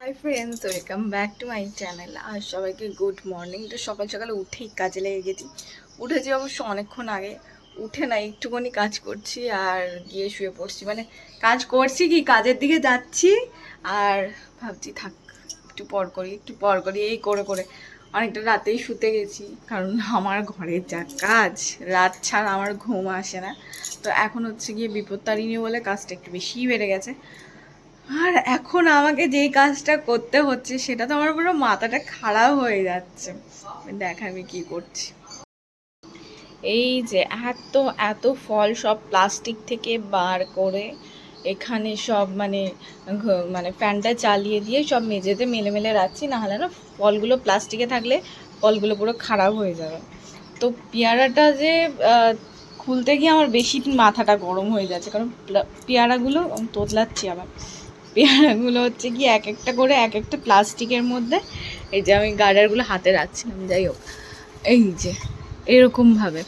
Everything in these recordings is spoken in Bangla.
High friends, welcome back to my channel. আর সবাইকে গুড মর্নিং। তো সকাল সকালে উঠেই কাজে লেগে গেছি। উঠেছি অবশ্য অনেকক্ষণ আগে। উঠে না একটুখানি কাজ করছি আর গিয়ে শুয়ে পড়ছি। মানে কাজ করছি কি কাজের দিকে যাচ্ছি আর ভাবছি থাক একটু পর করি এই করে করে অনেকটা রাতেই শুতে গেছি। কারণ আমার ঘরের যা কাজ, রাত ছাড়া আমার ঘুম আসে না। তো এখন হচ্ছে গিয়ে বিপত্তারিণী বলে কাজটা একটু বেশিই বেড়ে গেছে। আর এখন আমাকে যেই কাজটা করতে হচ্ছে সেটা তো আমার পুরো মাথাটা খারাপ হয়ে যাচ্ছে। দেখ আমি কি করছি। এই যে এত এত ফল সব প্লাস্টিক থেকে বার করে এখানে সব মানে ফ্যানটা চালিয়ে দিয়ে সব মেঝেতে মেলে মেলে রাখছি, নাহলে না ফলগুলো প্লাস্টিকে থাকলে ফলগুলো পুরো খারাপ হয়ে যাবে। তো পেয়ারাটা যে খুলতে গিয়ে আমার বেশি মাথাটা গরম হয়ে যাচ্ছে, কারণ পেয়ারাগুলো তোতলাচ্ছি আবার। পেয়ারাগুলো হচ্ছে কি এক একটা করে এক একটা প্লাস্টিকের মধ্যে, এই যে আমি গার্ডারগুলো হাতে রাখছিলাম, যাই হোক এই যে এরকমভাবে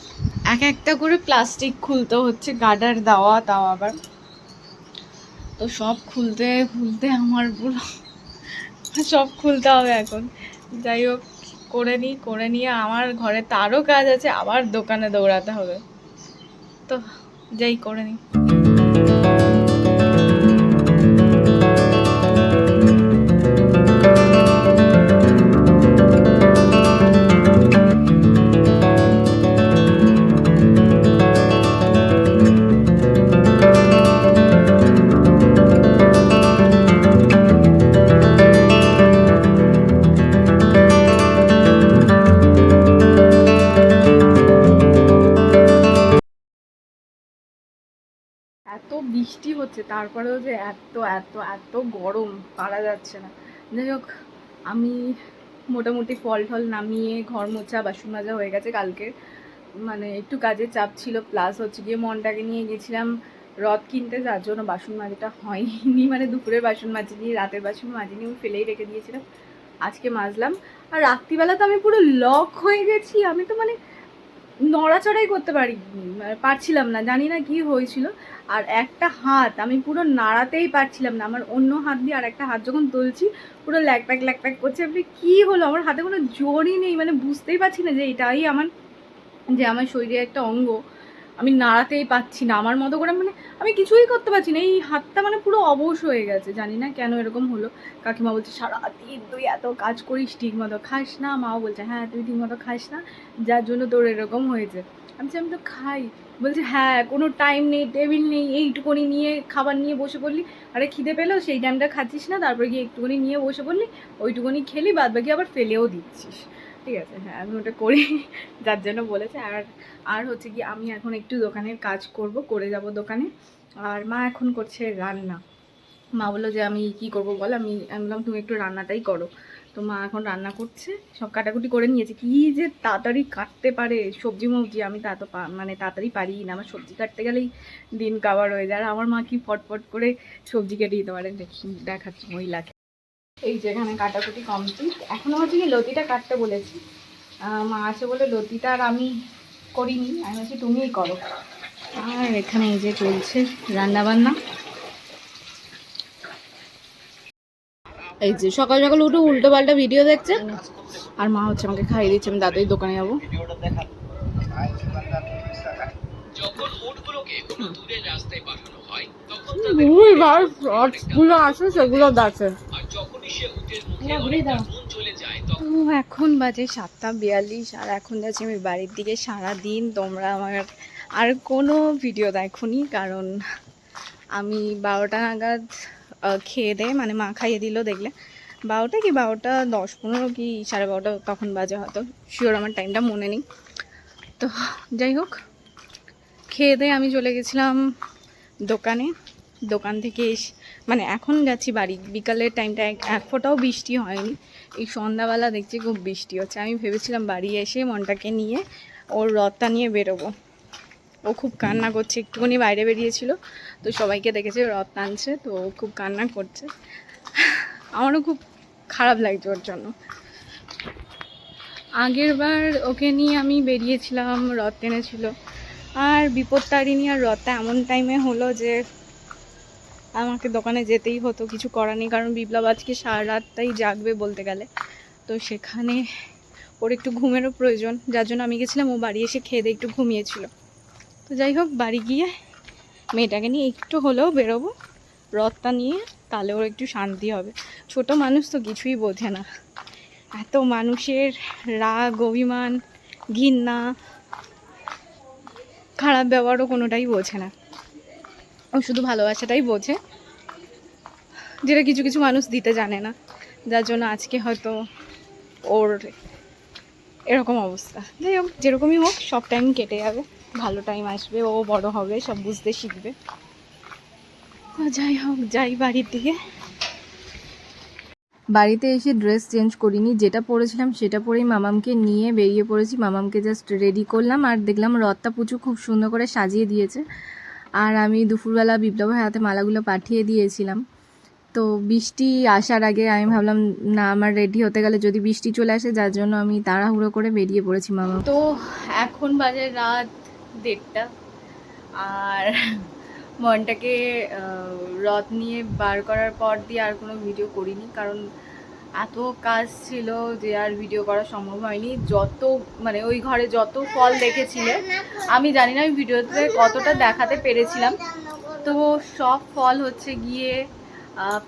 এক একটা করে প্লাস্টিক খুলতে হচ্ছে, গার্ডার দেওয়া তাও আবার। তো সব খুলতে খুলতে আমার পুরো সব খুলতে হবে এখন। যাই হোক করে নিয়ে আমার ঘরে তারও কাজ আছে, আবার দোকানে দৌড়াতে হবে। তো যাই করে নিই। এত বৃষ্টি হচ্ছে তারপরেও যে এত এত এত গরম, পারা যাচ্ছে না। যাই হোক আমি মোটামুটি ফল টল নামিয়ে ঘর মোছা বাসন মাজা হয়ে গেছে কালকে। মানে একটু কাজের চাপ ছিল, প্লাস হচ্ছে গিয়ে মনটাকে নিয়ে গেছিলাম রথ কিনতে, যার জন্য বাসন মাজাটা হয়নি। মানে দুপুরের বাসন মাজিনি, রাতের বাসন মাজিনি, আমি ফেলেই রেখে দিয়েছিলাম। আজকে মাজলাম। আর রাত্রিবেলা তো আমি পুরো লক হয়ে গেছি, আমি তো মানে নড়াচড়াই করতে পারছিলাম না, জানি না কি হয়েছিল। আর একটা হাত আমি পুরো নাড়াতেই পারছিলাম না, আমার অন্য হাত দিয়ে আর একটা হাত যখন তুলছি পুরো ল্যাক প্যাক করছে। আপনি কি হলো, আমার হাতে কোনো জোরই নেই, মানে বুঝতেই পারছি না যে এটাই আমার শরীরের একটা অঙ্গ। আমি নাড়াতেই পাচ্ছি না আমার মতো করে, মানে আমি কিছুই করতে পারছি না। এই হাতটা মানে পুরো অবশ হয়ে গেছে, জানি না কেন এরকম হলো। কাকিমা বলছে সারাদিন তুই এত কাজ করিস, ঠিক মতো খাস না। মাও বলছে হ্যাঁ তুই ঠিক মতো খাস না, যার জন্য তোর এরকম হয়েছে। আমি তো খাই। বলছে হ্যাঁ কোনো টাইম নেই, টেবিল নেই, এইটুকুনি নিয়ে খাবার নিয়ে বসে পড়লি। আরে খিদে পেলো সেই টাইমটা খাচ্ছিস না, তারপরে গিয়ে একটুখানি নিয়ে বসে পড়লি, ওইটুকুনি খেলি, বাদ বাকি আবার ফেলেও দিচ্ছিস। ঠিক আছে হ্যাঁ আমি ওটা করি, যার জন্য বলেছে। আর আর হচ্ছে কি আমি এখন একটু দোকানের কাজ করে যাব দোকানে। আর মা এখন করছে রান্না। মা বললো যে আমি কি করব বল, আমি বললাম তুমি একটু রান্নাটাই করো। তো মা এখন রান্না করছে, সব কাটাকুটি করে নিয়েছে। কি যে তাড়াতাড়ি কাটতে পারে সবজি মবজি, আমি তা তো মানে তাড়াতাড়ি পারি না। আমার সবজি কাটতে গেলেই দিন কাবার হয়ে যায়। আর আমার মা কি ফটফট করে সবজি কেটে দিতে পারে, দেখাচ্ছি মহিলাকে। এই যেখানে কাটাকুটি কমপ্লিট, এখনও হচ্ছে কি লতিটা কাটতে বলেছি। মা আছে বলে লতিটা আর আমি করিনি, আমি বলছি তুমিই করো। আর এখানে এই যে চলছে রান্নাবান্না। এই যে সকাল সকাল উঠে উল্টো পাল্টা ভিডিও দেখছে, আর মা হচ্ছে আমাকে খাইয়ে দিচ্ছে। আমি দাদাই দোকানে যাবো। আছে সেগুলো দেখে। এখন বাজে 7:42 আর এখন যাচ্ছি আমি বাড়ির দিকে। সারাদিন তোমরা আমার আর কোনো ভিডিও দেখোনি, কারণ আমি 12টা নাগাদ খেয়ে দেয়, মানে মা খাইয়ে দিল দেখলে 12টা কি 12:10-15 কি 12:30 তখন বাজে হয়তো, শিওর আমার টাইমটা মনে নেই। তো যাই হোক খেয়ে দিয়ে আমি চলে গেছিলাম দোকানে। দোকান থেকে মানে এখন যাচ্ছি বাড়ি। বিকালের টাইমটা এক ফোঁটাও বৃষ্টি হয়নি, এই সন্ধ্যাবেলা দেখছি খুব বৃষ্টি হচ্ছে। আমি ভেবেছিলাম বাড়ি এসে মনটাকে নিয়ে ওর রথটা নিয়ে বেরোবো। ও খুব কান্না করছে, একটুখানি বাইরে বেরিয়েছিল তো সবাইকে দেখেছে রথ টানছে, তো ও খুব কান্না করছে। আমারও খুব খারাপ লাগছে ওর জন্য। আগের বার ওকে নিয়ে আমি বেরিয়েছিলাম, রথ টেনেছিল। আর বিপত্তারিণী আর রথটা এমন টাইমে হলো যে আমাকে দোকানে যেতেই হতো, কিছু করার নেই, কারণ বিপ্লব আজকে সারা রাতটাই জাগবে বলতে গেলে। তো সেখানে ওর একটু ঘুমেরও প্রয়োজন, যার জন্য আমি গেছিলাম। ও বাড়ি এসে খেয়ে দিয়ে একটু ঘুমিয়েছিল। তো যাই হোক, বাড়ি গিয়ে মেয়েটাকে নিয়ে একটু হলেও বেরোবো রথটা নিয়ে, তাহলে ওর একটু শান্তি হবে। ছোট মানুষ তো কিছুই বোঝে না, এত মানুষের রাগ, অভিমান, ঘৃণা, খারাপ ব্যবহারও কোনোটাই বোঝে না। ও শুধু ভালোবাসাটাই বোঝে, যেটা কিছু কিছু মানুষ দিতে জানে না, যার জন্য আজকে হয়তো ওর এরকম অবস্থা। যাই হোক, যেরকমই হোক সব টাইম কেটে যাবে, ভালো টাইম আসবে, ও বড় হবে, সব বুঝতে শিখবে। তো যাই হোক, যাই বাড়ির দিকে। বাড়িতে এসে ড্রেস চেঞ্জ করিনি, যেটা পরেছিলাম সেটা পরেই মামামকে নিয়ে বেরিয়ে পড়েছি। মামামকে জাস্ট রেডি করলাম, আর দেখলাম রথটা পুচু খুব সুন্দর করে সাজিয়ে দিয়েছে। আর আমি দুপুরবেলা বিপ্লবের হাতে মালাগুলো পাঠিয়ে দিয়েছিলাম। তো বৃষ্টি আসার আগে আমি ভাবলাম না, আমার রেডি হতে গেলে যদি বৃষ্টি চলে আসে, যার জন্য আমি তাড়াহুড়ো করে বেরিয়ে পড়েছি মামা। তো এখন বাজে রাত 1:30, আর মনটাকে রথ নিয়ে বার করার পর দিয়ে আর কোনো ভিডিও করিনি, কারণ এত কাজ ছিল যে আর ভিডিও করা সম্ভব হয়নি। যত মানে ওই ঘরে যত ফল দেখেছিলে, আমি জানি না আমি ভিডিওতে কতটা দেখাতে পেরেছিলাম, তো সব ফল হচ্ছে গিয়ে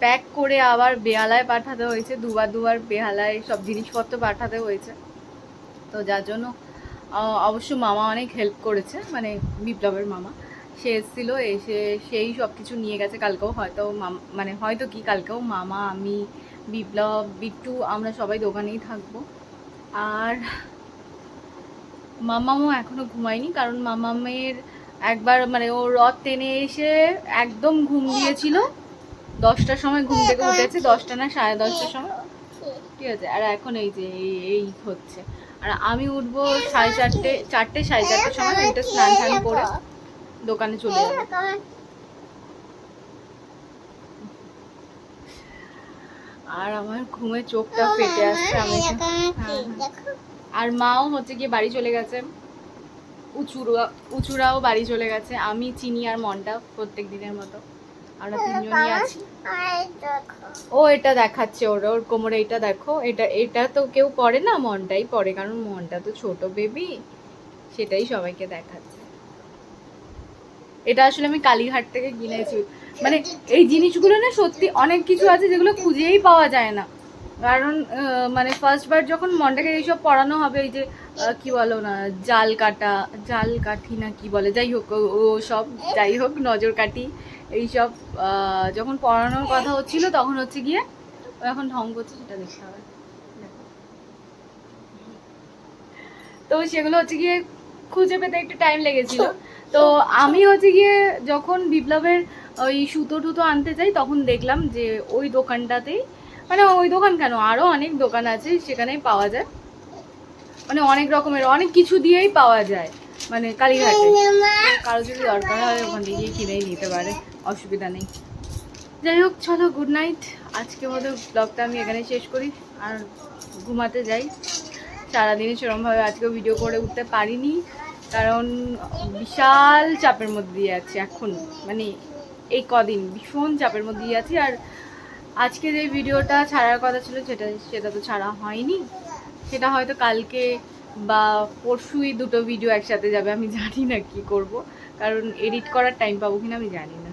প্যাক করে আবার বেহালায় পাঠাতে হয়েছে, দুবার বেহালায় সব জিনিসপত্র পাঠাতে হয়েছে। তো যার জন্য অবশ্য মামা অনেক হেল্প করেছে, মানে বিপ্লবের মামা, সে এসেছিলো, এসে সেই সব কিছু নিয়ে গেছে। কালকেও হয়তো মানে হয়তো কি কালকেও মামা, আমি, বিপ্লব, বিট্টু, আমরা সবাই দোকানেই থাকবো। আর মামামও এখনো ঘুমায়নি, কারণ মামামের একবার মানে ও রথ টেনে এসে একদম ঘুম দিয়েছিল। 10টার সময় ঘুম থেকে উঠেছে, 10টা না 10:30টার সময়, ঠিক আছে। আর এখন এই যে এই হচ্ছে। আর আমি উঠবো 4:30, 4:30 সময়, উঠে স্নান টান করে দোকানে চলে যাবো। আর আমার ঘুমে চোখটা ফেটে আসছে। আমি আর মাও হচ্ছে গিয়ে বাড়ি চলে গেছে, উঁচুরাও বাড়ি চলে গেছে। আমি, চিনি আর মনটা প্রত্যেক দিনের মতো আমরা তিনজনই আছি। ও এটা দেখাচ্ছে, ওর কোমরে এটা দেখো, এটা তো কেউ পরে না, মনটাই পরে, কারণ মনটা তো ছোট বেবি, সেটাই সবাইকে দেখাচ্ছে। এটা আসলে আমি কালীঘাট থেকে কিনেছি। মানে এই জিনিসগুলো না সত্যি অনেক কিছু আছে যেগুলো খুঁজেই পাওয়া যায় না, কারণ মানে ফার্স্টবার যখন মনটাকে এইসব পড়ানো হবে, এই যে কি বলো না, জাল কাঠি না কি বলে, যাই হোক ও সব, যাই হোক নজর কাঠি, এইসব যখন পড়ানোর কথা হচ্ছিল, তখন হচ্ছে গিয়ে ও এখন ঢং করছে, সেটা দেখতে হবে। তো সেগুলো হচ্ছে গিয়ে খুঁজে পেতে একটু টাইম লেগেছিল। তো আমি হচ্ছে গিয়ে যখন বিপ্লবের ওই সুতো টুতো আনতে যাই, তখন দেখলাম যে ওই দোকানটাতেই, মানে ওই দোকান কেন, আরও অনেক দোকান আছে, সেখানেই পাওয়া যায়, মানে অনেক রকমের অনেক কিছু দিয়েই পাওয়া যায়, মানে কালীঘাটে। কারো যদি দরকার হয় ওখান থেকে কিনেই নিতে পারে, অসুবিধা নেই। যাই হোক, চলো গুড নাইট। আজকে মতো ব্লগটা আমি এখানে শেষ করি আর ঘুমাতে যাই। সারাদিনে সেরকমভাবে আজকেও ভিডিও করে উঠতে পারিনি, কারণ বিশাল চাপের মধ্যে দিয়ে আছি এখন, মানে এই কদিন ভীষণ চাপের মধ্যে দিয়ে আছি। আর আজকে যে ভিডিওটা ছাড়ার কথা ছিল সেটা তো ছাড়া হয়নি, সেটা হয়তো কালকে বা পরশুই দুটো ভিডিও একসাথে যাবে, আমি জানি না কি করব, কারণ এডিট করার টাইম পাবো কিনা আমি জানি না।